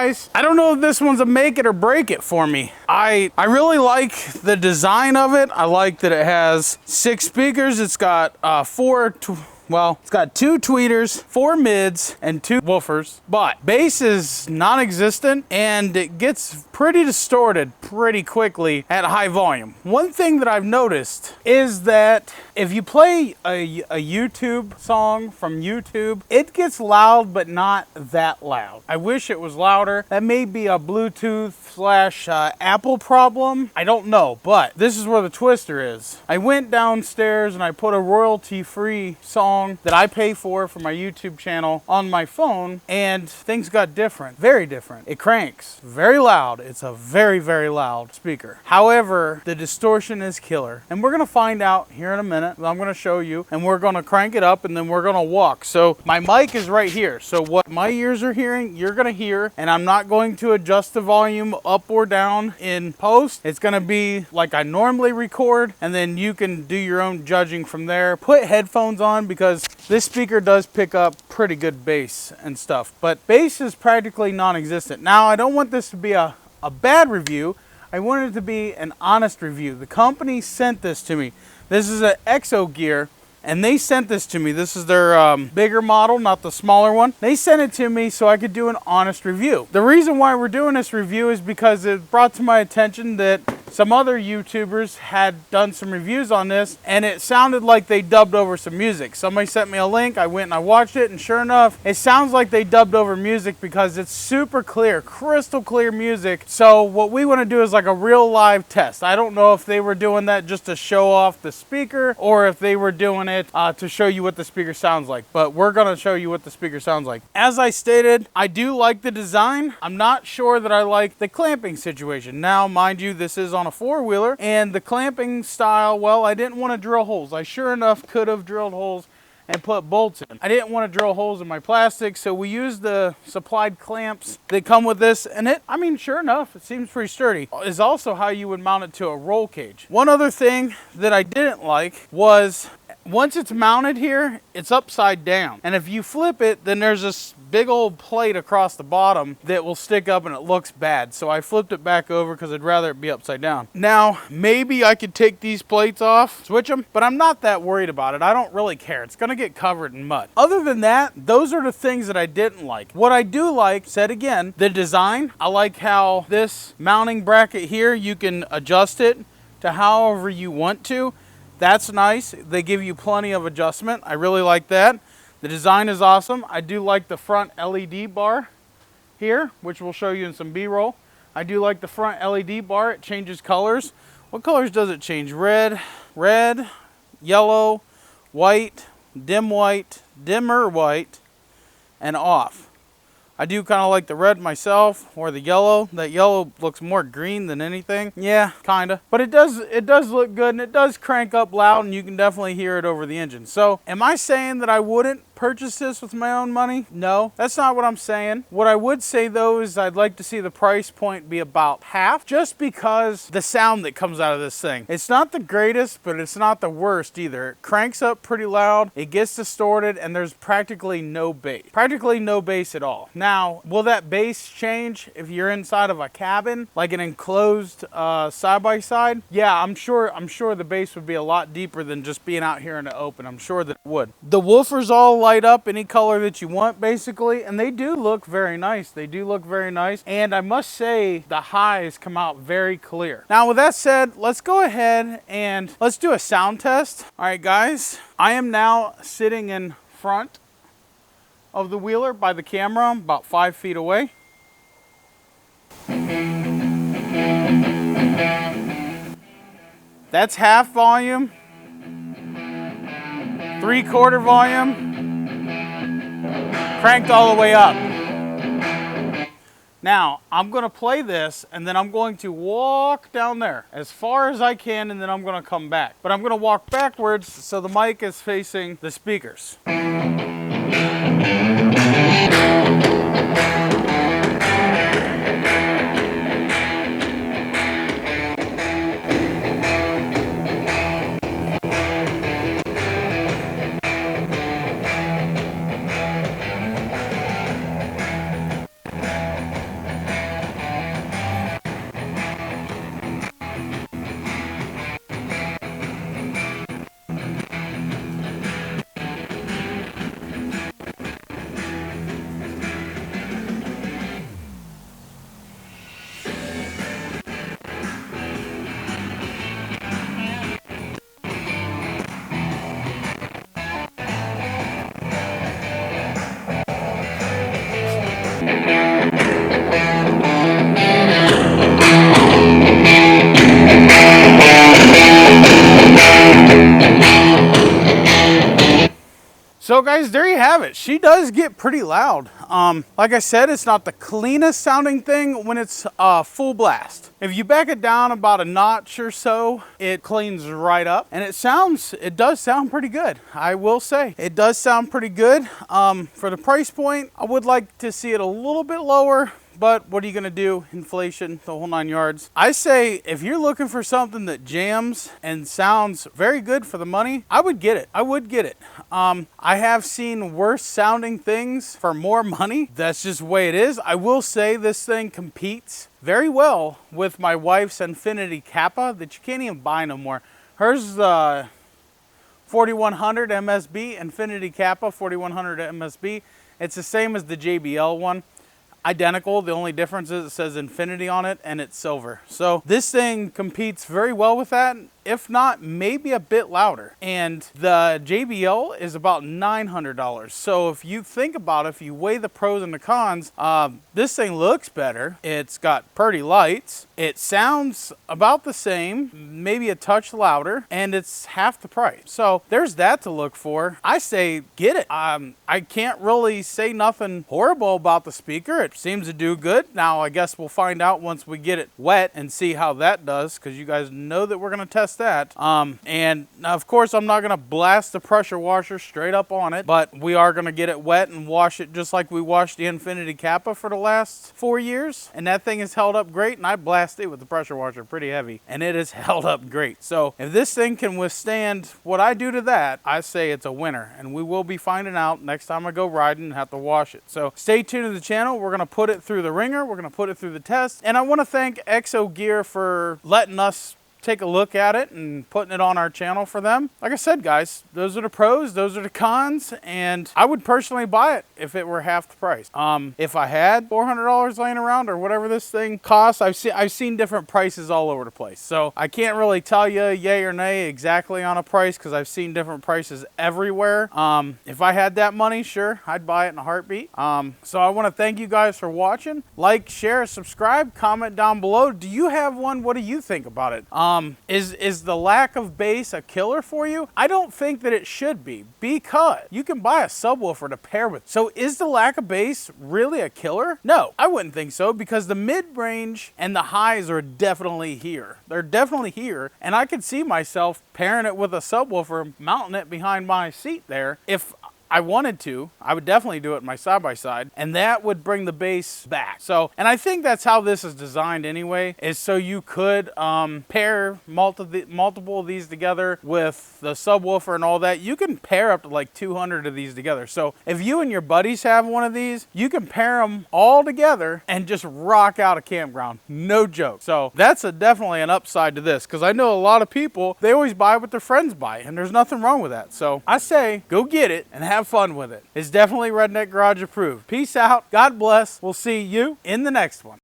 guys, I don't know if this one's a make it or break it for me. I really like the design of it. I like that it has 6 speakers. It's got it's got 2 tweeters, 4 mids, and 2 woofers, but bass is non-existent and it gets pretty distorted pretty quickly at high volume. One thing that I've noticed is that if you play a YouTube song from YouTube, it gets loud, but not that loud. I wish it was louder. That may be a Bluetooth / Apple problem. I don't know, but this is where the twister is. I went downstairs and I put a royalty-free song that I pay for my YouTube channel on my phone, and things got different, very different. It cranks very loud. It's a very, very loud speaker. However, the distortion is killer, and we're gonna find out here in a minute. I'm gonna show you, and we're gonna crank it up, and then we're gonna walk. So my mic is right here. So what my ears are hearing, you're gonna hear, and I'm not going to adjust the volume up or down in post. It's gonna be like I normally record, and then you can do your own judging from there. Put headphones on because this speaker does pick up pretty good bass and stuff, but bass is practically non-existent. Now, I don't want this to be a bad review. I want it to be an honest review. The company sent this to me. This is an EcoXGear, and they sent this to me. This is their bigger model, not the smaller one. They sent it to me so I could do an honest review. The reason why we're doing this review is because it brought to my attention that some other YouTubers had done some reviews on this, and it sounded like they dubbed over some music. Somebody sent me a link, I went and I watched it, and sure enough, it sounds like they dubbed over music because it's super clear, crystal clear music. So what we want to do is like a real live test. I don't know if they were doing that just to show off the speaker, or if they were doing it to show you what the speaker sounds like, but we're going to show you what the speaker sounds like. As I stated, I do like the design. I'm not sure that I like the clamping situation. Now, mind you, this is on a 4-wheeler, and the clamping style, well, I didn't want to drill holes. I sure enough could have drilled holes and put bolts in. I didn't want to drill holes in my plastic, so we used the supplied clamps that come with this, and I mean, sure enough, it seems pretty sturdy. Is also how you would mount it to a roll cage. One other thing that I didn't like was once it's mounted here, it's upside down. And if you flip it, then there's this big old plate across the bottom that will stick up and it looks bad. So I flipped it back over because I'd rather it be upside down. Now, maybe I could take these plates off, switch them, but I'm not that worried about it. I don't really care. It's gonna get covered in mud. Other than that, those are the things that I didn't like. What I do like, said again, the design. I like how this mounting bracket here, you can adjust it to however you want to. That's nice. They give you plenty of adjustment. I really like that. The design is awesome. I do like the front LED bar here, which we'll show you in some B-roll. I do like the front LED bar. It changes colors. What colors does it change? Red, yellow, white, dimmer white, and off. I do kind of like the red myself, or the yellow. That yellow looks more green than anything. Yeah, kind of. But it does look good, and it does crank up loud, and you can definitely hear it over the engine. So, am I saying that I wouldn't purchase this with my own money? No, that's not what I'm saying. What I would say though is I'd like to see the price point be about half, just because the sound that comes out of this thing. It's not the greatest, but it's not the worst either. It cranks up pretty loud, it gets distorted, and there's practically no bass. Practically no bass at all. Now, will that bass change if you're inside of a cabin, like an enclosed side-by-side? Yeah, I'm sure the bass would be a lot deeper than just being out here in the open. I'm sure that it would. The woofers all light up any color that you want, basically, and they do look very nice. They do look very nice, and I must say the highs come out very clear. Now, with that said, let's go ahead and let's do a sound test. All right, guys, I am now sitting in front of the wheeler by the camera, about 5 feet away. That's half volume, 3/4 volume, cranked all the way up. Now, I'm going to play this, and then I'm going to walk down there as far as I can, and then I'm going to come back. But I'm going to walk backwards so the mic is facing the speakers. So guys, there you have it. She does get pretty loud. Like I said, it's not the cleanest sounding thing when it's full blast. If you back it down about a notch or so, it cleans right up, and it does sound pretty good. I will say it does sound pretty good. For the price point, I would like to see it a little bit lower, but what are you gonna do? Inflation, the whole 9 yards. I say if you're looking for something that jams and sounds very good for the money, I would get it. I would get it. I have seen worse sounding things for more money. That's just the way it is. I will say this thing competes very well with my wife's Infinity Kappa that you can't even buy no more. Hers is 4100 MSB, Infinity Kappa 4100 MSB. It's the same as the JBL one. Identical. The only difference is it says Infinity on it and it's silver. So this thing competes very well with that, if not maybe a bit louder. And the JBL is about $900. So if you think about it, if you weigh the pros and the cons, this thing looks better. It's got pretty lights. It sounds about the same, maybe a touch louder, and it's half the price. So there's that to look for. I say get it. I can't really say nothing horrible about the speaker. It seems to do good. Now I guess we'll find out once we get it wet and see how that does, because you guys know that we're going to test that. And of course I'm not going to blast the pressure washer straight up on it, but we are going to get it wet and wash it just like we washed the Infinity Kappa for the last 4 years, and that thing has held up great. And I blasted it with the pressure washer pretty heavy, and it has held up great. So if this thing can withstand what I do to that, I say it's a winner, and we will be finding out next time I go riding and have to wash it. So stay tuned to the channel. We're going to put it through the ringer. We're going to put it through the test, and I want to thank EcoXGear for letting us take a look at it and putting it on our channel for them. Like I said, guys, those are the pros, those are the cons, and I would personally buy it if it were half the price. If I had $400 laying around or whatever this thing costs, I've seen different prices all over the place. So I can't really tell you yay or nay exactly on a price because I've seen different prices everywhere. If I had that money, sure, I'd buy it in a heartbeat. So I want to thank you guys for watching. Like, share, subscribe, comment down below. Do you have one? What do you think about it? Is the lack of bass a killer for you? I don't think that it should be, because you can buy a subwoofer to pair with. So is the lack of bass really a killer? No, I wouldn't think so, because the mid-range and the highs are definitely here. They're definitely here, and I could see myself pairing it with a subwoofer, mounting it behind my seat there. If I wanted to, I would definitely do it in my side-by-side, and that would bring the bass back. So, and I think that's how this is designed anyway, is so you could pair multiple of these together with the subwoofer and all that. You can pair up to like 200 of these together. So if you and your buddies have one of these, you can pair them all together and just rock out a campground. No joke. So that's definitely an upside to this, because I know a lot of people, they always buy what their friends buy, and there's nothing wrong with that. So I say go get it and have fun with it. It's definitely RedNEck Garage approved. Peace out. God bless. We'll see you in the next one.